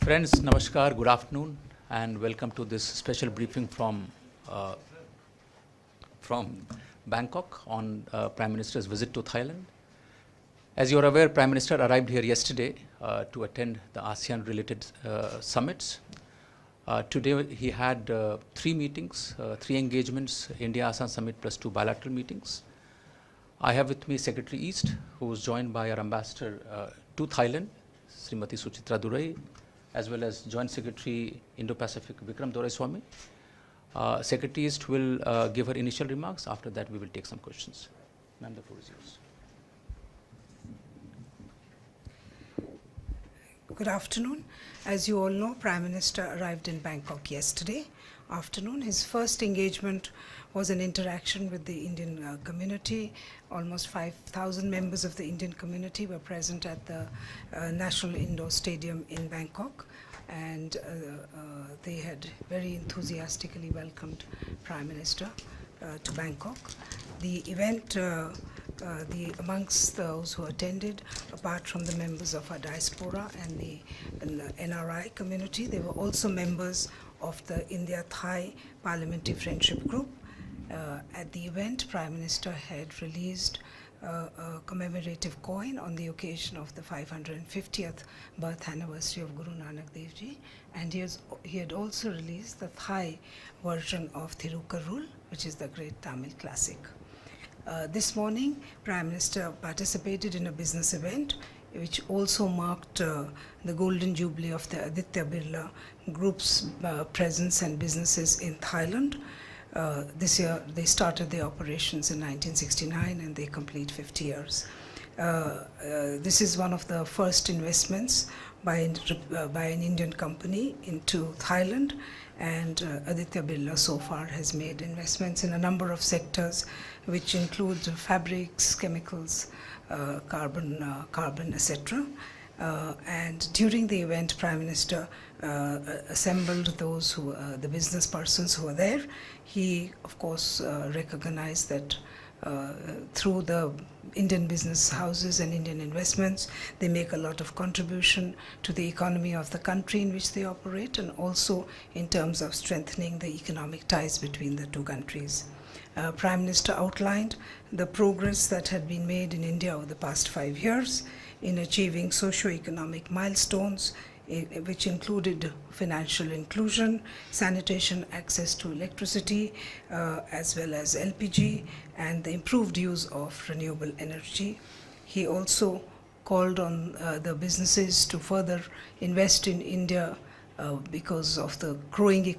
Friends, Namaskar, good afternoon, and welcome to this special briefing from Bangkok on Prime Minister's visit to Thailand. As you are aware, Prime Minister arrived here yesterday to attend the ASEAN-related summits. Today he had three meetings, three engagements, India-ASEAN Summit plus two bilateral meetings. I have with me Secretary East, who was joined by our ambassador to Thailand, Srimati Suchitra Durai, as well as Joint Secretary Indo-Pacific Vikram Doraiswamy. Secretary East will give her initial remarks. After that, we will take some questions. Ma'am, the floor is yours. Good afternoon. As you all know, Prime Minister arrived in Bangkok yesterday afternoon. His first engagement was an interaction with the Indian community. Almost 5,000 members of the Indian community were present at the National Indoor Stadium in Bangkok, and they had very enthusiastically welcomed Prime Minister to Bangkok. The event, amongst those who attended, apart from the members of our diaspora and the NRI community, they were also members of the India-Thai Parliamentary Friendship Group. At the event, Prime Minister had released a commemorative coin on the occasion of the 550th birth anniversary of Guru Nanak Dev Ji, and he had also released the Thai version of Thirukkural, which is the great Tamil classic. This morning, Prime Minister participated in a business event which also marked the golden jubilee of the Aditya Birla Group's presence and businesses in Thailand. This year, they started their operations in 1969 and they complete 50 years. This is one of the first investments by an Indian company into Thailand, and Aditya Birla so far has made investments in a number of sectors, which include fabrics, chemicals, carbon, etc. And during the event, Prime Minister assembled those who, the business persons who were there. He, of course, recognized that through the Indian business houses and Indian investments, they make a lot of contribution to the economy of the country in which they operate, and also in terms of strengthening the economic ties between the two countries. Prime Minister outlined the progress that had been made in India over the past 5 years in achieving socio-economic milestones, which included financial inclusion, sanitation, access to electricity, as well as LPG, and the improved use of renewable energy. He also called on the businesses to further invest in India because of the growing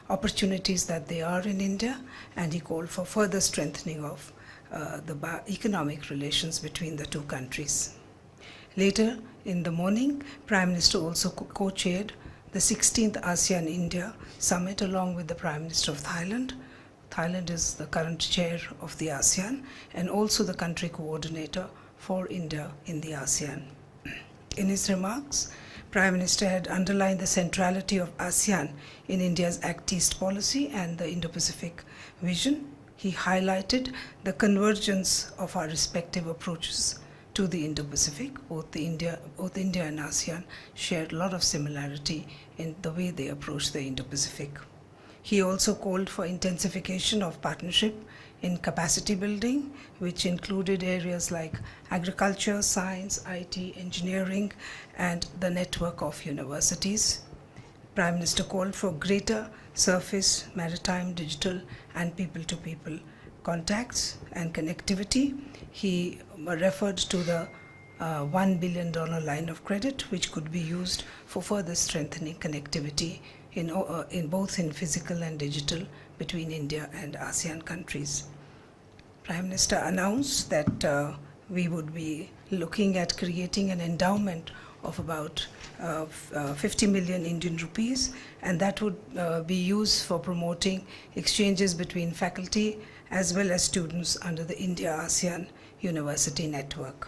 opportunities that they are in India, and he called for further strengthening of the economic relations between the two countries. Later in the morning, Prime Minister also co-chaired the 16th ASEAN-India Summit along with the Prime Minister of Thailand. Thailand is the current chair of the ASEAN and also the country coordinator for India in the ASEAN. In his remarks, Prime Minister had underlined the centrality of ASEAN in India's Act East policy and the Indo-Pacific vision. He highlighted the convergence of our respective approaches to the Indo-Pacific. Both India and ASEAN shared a lot of similarity in the way they approach the Indo-Pacific. He also called for intensification of partnership in capacity building, which included areas like agriculture, science, IT, engineering, and the network of universities. Prime Minister called for greater surface, maritime, digital, and people-to-people contacts and connectivity. He referred to the $1 billion line of credit, which could be used for further strengthening connectivity in both physical and digital between India and ASEAN countries. Prime Minister announced that we would be looking at creating an endowment of about 50 million Indian rupees, and that would be used for promoting exchanges between faculty as well as students under the India-ASEAN University Network.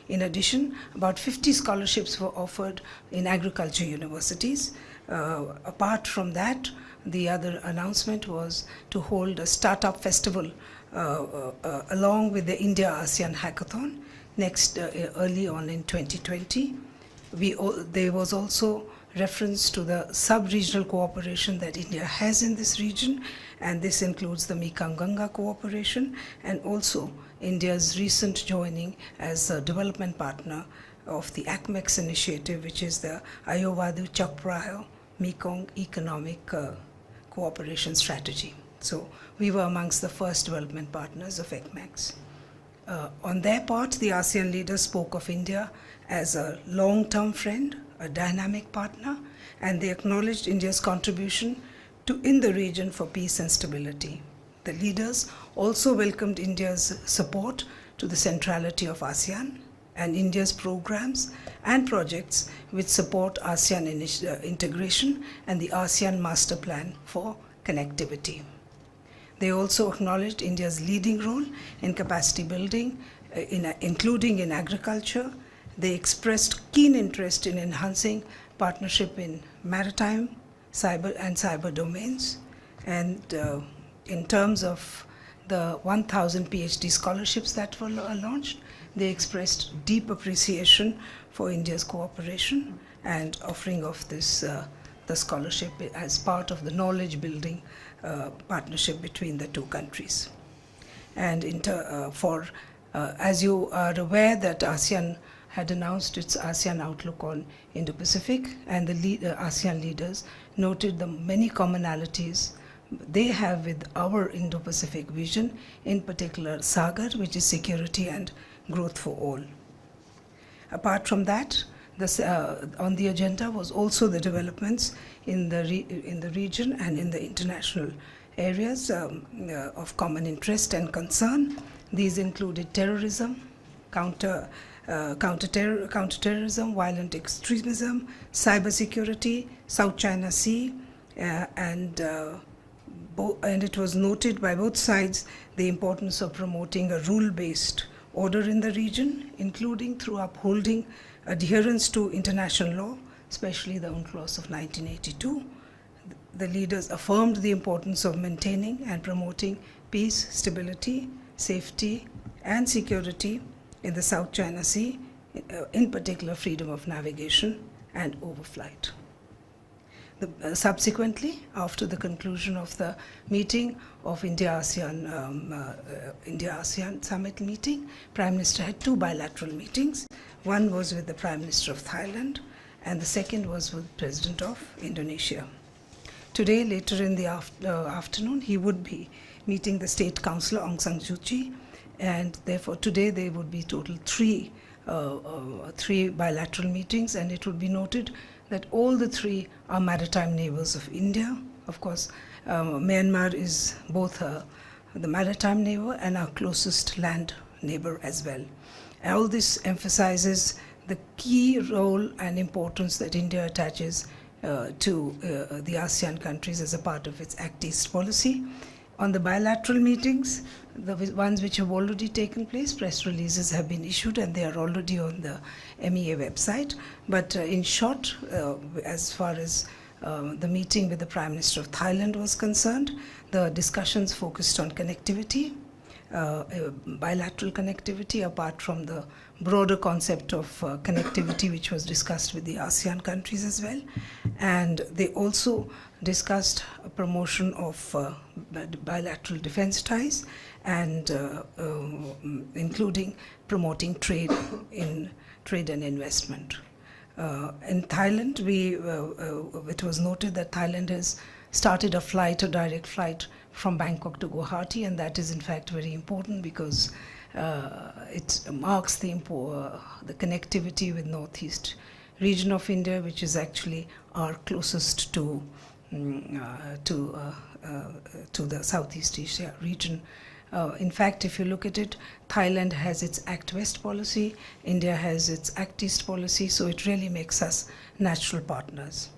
In addition, about 50 scholarships were offered in agriculture universities. Apart from that, the other announcement was to hold a startup festival along with the India-ASEAN Hackathon early on in 2020. There was also reference to the sub-regional cooperation that India has in this region, and this includes the Mekong-Ganga cooperation and also India's recent joining as a development partner of the ACMEX initiative, which is the Ayovadu Chakprayo Mekong Economic Cooperation Strategy. So we were amongst the first development partners of ACMEX. On their part, the ASEAN leaders spoke of India as a long-term friend, a dynamic partner, and they acknowledged India's contribution in the region for peace and stability. The leaders also welcomed India's support to the centrality of ASEAN and India's programs and projects which support ASEAN integration and the ASEAN Master Plan for connectivity. They also acknowledged India's leading role in capacity building, including in agriculture. They expressed keen interest in enhancing partnership in maritime, cyber domains. And in terms of the 1,000 PhD scholarships that were launched, they expressed deep appreciation for India's cooperation and offering of this the scholarship as part of the knowledge building partnership between the two countries. And as you are aware that ASEAN had announced its ASEAN outlook on Indo-Pacific, and the ASEAN leaders noted the many commonalities they have with our Indo-Pacific vision, in particular SAGAR, which is security and growth for all. Apart from that, on the agenda was also the developments in the region and in the international areas of common interest and concern. These included terrorism, counterterrorism, violent extremism, cybersecurity, South China Sea, and it was noted by both sides the importance of promoting a rule-based order in the region, including through upholding adherence to international law, especially the UNCLOS of 1982. The leaders affirmed the importance of maintaining and promoting peace, stability, safety, and security in the South China Sea, in particular freedom of navigation and overflight. Subsequently, after the conclusion of the meeting of India-ASEAN Summit meeting, Prime Minister had two bilateral meetings. One was with the Prime Minister of Thailand, and the second was with the President of Indonesia. Today, later in the afternoon, he would be meeting the State Councillor Aung San Suu Kyi, and therefore today there would be total three bilateral meetings, and it would be noted that all the three are maritime neighbors of India. Of course, Myanmar is both the maritime neighbor and our closest land neighbor as well. All this emphasizes the key role and importance that India attaches to the ASEAN countries as a part of its Act East policy. On the bilateral meetings, the ones which have already taken place, press releases have been issued and they are already on the MEA website. But in short, as far as the meeting with the Prime Minister of Thailand was concerned, the discussions focused on connectivity, bilateral connectivity, apart from the broader concept of connectivity which was discussed with the ASEAN countries as well. And they also discussed a promotion of bilateral defense ties and including promoting trade and investment. In Thailand, it was noted that Thailand has started a direct flight from Bangkok to Guwahati, and that is in fact very important because it marks the connectivity with northeast region of India, which is actually our closest to the Southeast Asia region. In fact, if you look at it, Thailand has its Act West policy, India has its Act East policy, so it really makes us natural partners.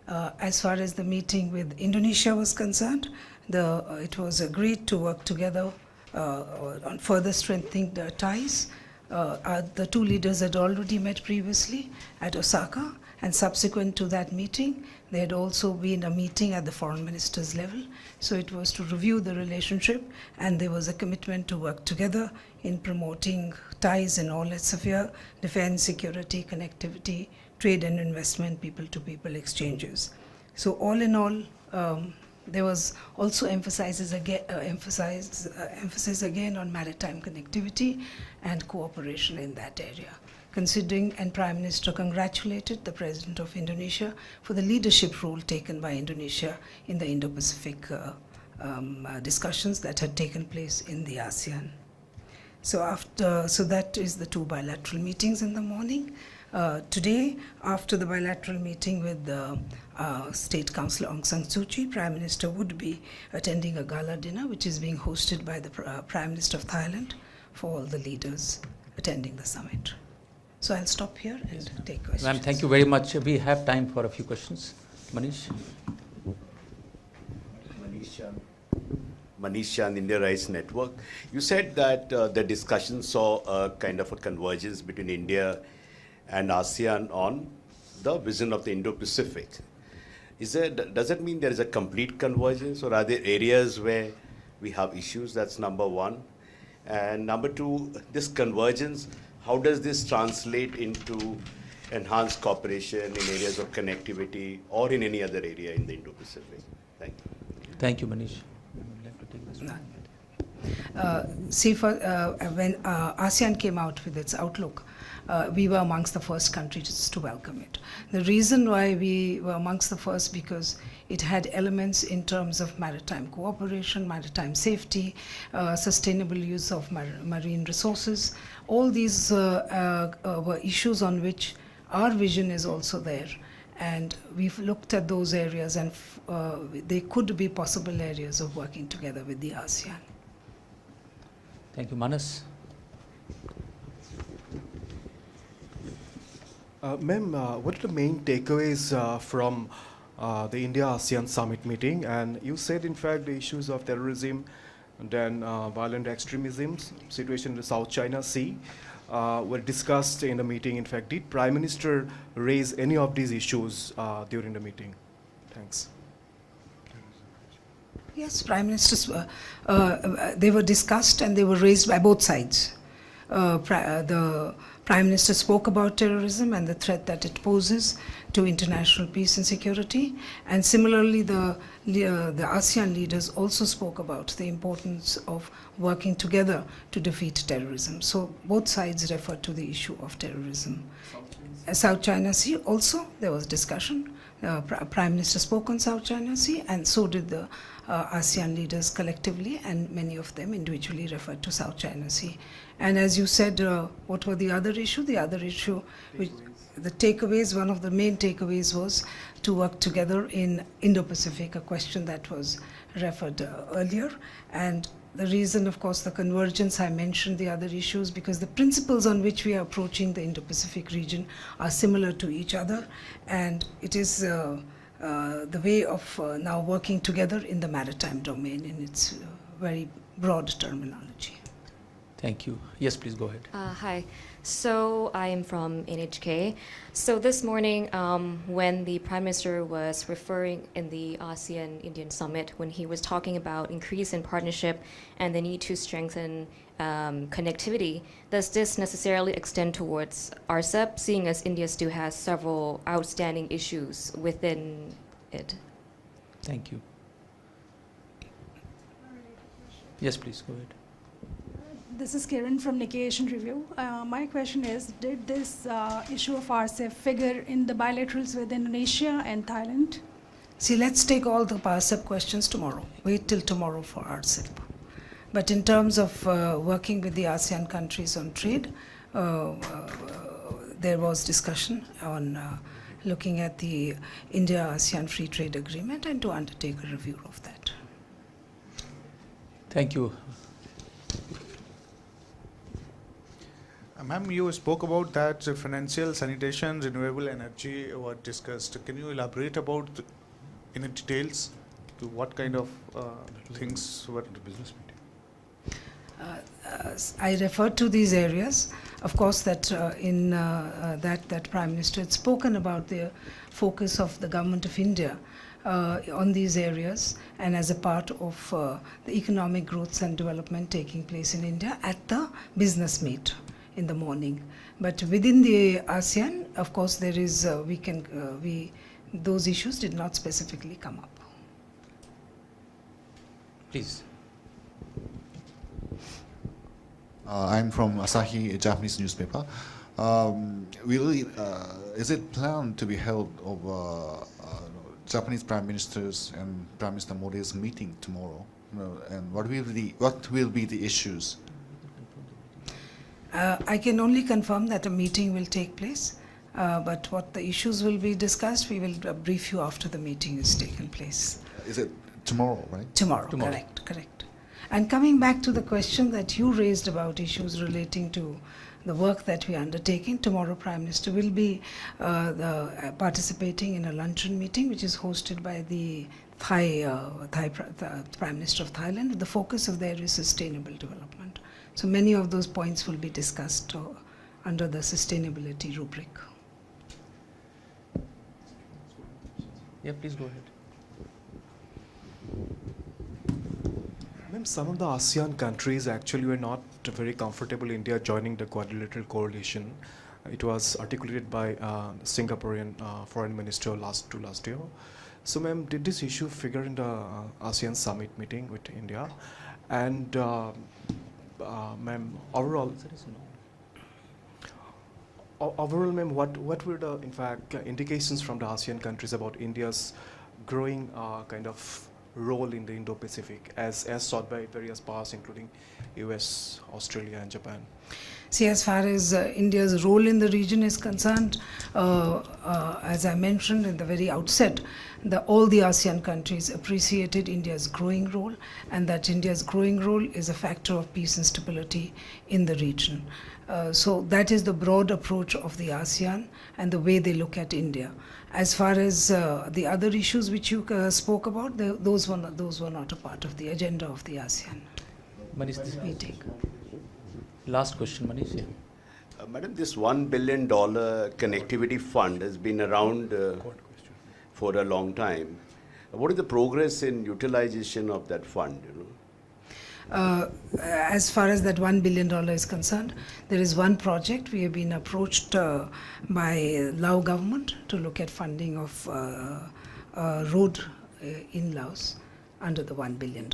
As far as the meeting with Indonesia was concerned, it was agreed to work together on further strengthening the ties. The two leaders had already met previously at Osaka, and subsequent to that meeting, there had also been a meeting at the foreign ministers level. So it was to review the relationship, and there was a commitment to work together in promoting ties in all its sphere: defense, security, connectivity, trade and investment, people-to-people exchanges. So all in all, there was also emphasis again on maritime connectivity and cooperation in that area. Considering, and Prime Minister congratulated the President of Indonesia for the leadership role taken by Indonesia in the Indo-Pacific discussions that had taken place in the ASEAN. So that is the two bilateral meetings in the morning. Today, after the bilateral meeting with the State Councillor Aung San Suu Kyi, Prime Minister would be attending a gala dinner which is being hosted by the Prime Minister of Thailand for all the leaders attending the summit. So I'll stop here and take questions. Ma'am, thank you very much. We have time for a few questions. Manish? Manish Chand, India Rice Network. You said that the discussion saw a kind of a convergence between India and ASEAN on the vision of the Indo-Pacific. Does it mean there is a complete convergence, or are there areas where we have issues? That's number one. And number two, this convergence, how does this translate into enhanced cooperation in areas of connectivity or in any other area in the Indo-Pacific? Thank you. Thank you, Manish. When ASEAN came out with its outlook, we were amongst the first countries to welcome it. The reason why we were amongst the first, because it had elements in terms of maritime cooperation, maritime safety, sustainable use of marine resources. All these were issues on which our vision is also there. And we've looked at those areas, and they could be possible areas of working together with the ASEAN. Thank you. Manas? Ma'am, what are the main takeaways from the India-ASEAN summit meeting? And you said, in fact, the issues of terrorism, and then violent extremism, situation in the South China Sea, were discussed in the meeting. In fact, did Prime Minister raise any of these issues during the meeting? Thanks. Yes, Prime Ministers, they were discussed and they were raised by both sides. The Prime Minister spoke about terrorism and the threat that it poses to international peace and security. And similarly, the ASEAN leaders also spoke about the importance of working together to defeat terrorism. So both sides referred to the issue of terrorism. South China Sea also, there was discussion. Prime Minister spoke on South China Sea, and so did the ASEAN leaders collectively, and many of them individually referred to South China Sea. And as you said, what were the other issue? The other issue, the takeaways, one of the main takeaways was to work together in Indo-Pacific, a question that was referred earlier. And the reason, of course, the convergence, I mentioned the other issues, because the principles on which we are approaching the Indo-Pacific region are similar to each other, and it is the way of now working together in the maritime domain in its very broad terminology. Thank you. Yes, please go ahead. Hi. So I am from NHK. So this morning, when the Prime Minister was referring in the ASEAN-Indian Summit, when he was talking about increase in partnership and the need to strengthen connectivity, does this necessarily extend towards RCEP, seeing as India still has several outstanding issues within it? Thank you. Yes, please go ahead. This is Kiran from Nikkei Asian Review. My question is, did this issue of RCEP figure in the bilaterals with Indonesia and Thailand? See, let's take all the RCEP questions tomorrow. Wait till tomorrow for RCEP. But in terms of working with the ASEAN countries on trade, there was discussion on looking at the India-ASEAN Free Trade Agreement and to undertake a review of that. Thank you. Ma'am, you spoke about that financial, sanitation, renewable energy were discussed. Can you elaborate about in details to what kind of things were in the business meeting? I referred to these areas. Of course, that that Prime Minister had spoken about the focus of the government of India on these areas and as a part of the economic growth and development taking place in India at the business meet in the morning. But within the ASEAN, of course, there is those issues did not specifically come up. Please. I'm from Asahi, a Japanese newspaper. Is it planned to be held of Japanese Prime Ministers and Prime Minister Modi's meeting tomorrow? And what will be the issues? I can only confirm that a meeting will take place, but what the issues will be discussed, we will brief you after the meeting has taken place. Is it tomorrow, right? Tomorrow. Correct. And coming back to the question that you raised about issues relating to the work that we are undertaking, tomorrow Prime Minister will be participating in a luncheon meeting which is hosted by the Prime Minister of Thailand. The focus of there is sustainable development. So many of those points will be discussed under the sustainability rubric. Yeah, please go ahead. Ma'am, some of the ASEAN countries actually were not very comfortable India joining the quadrilateral coalition. It was articulated by Singaporean foreign minister last year. So ma'am, did this issue figure in the ASEAN summit meeting with India? And ma'am, overall, ma'am, what were the, in fact, indications from the ASEAN countries about India's growing kind of role in the Indo-Pacific as sought by various powers, including US, Australia, and Japan? See, as far as India's role in the region is concerned, as I mentioned in the very outset, all the ASEAN countries appreciated India's growing role, and that India's growing role is a factor of peace and stability in the region. So that is the broad approach of the ASEAN and the way they look at India. As far as the other issues which you spoke about, those were not a part of the agenda of the ASEAN meeting. Last question, Manish. Yeah. Madam, this $1 billion connectivity fund has been around for a long time. What is the progress in utilization of that fund? As far as that $1 billion is concerned, there is one project. We have been approached by Lao government to look at funding of road in Laos under the $1 billion.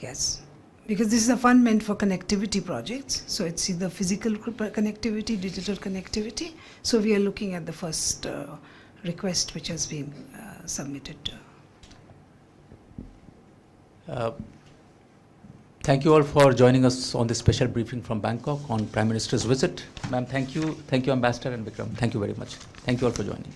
Yes. Because this is a fund meant for connectivity projects. So it's either physical connectivity, digital connectivity. So we are looking at the first request which has been submitted. Thank you all for joining us on this special briefing from Bangkok on Prime Minister's visit. Ma'am, thank you. Thank you, Ambassador and Vikram. Thank you very much. Thank you all for joining.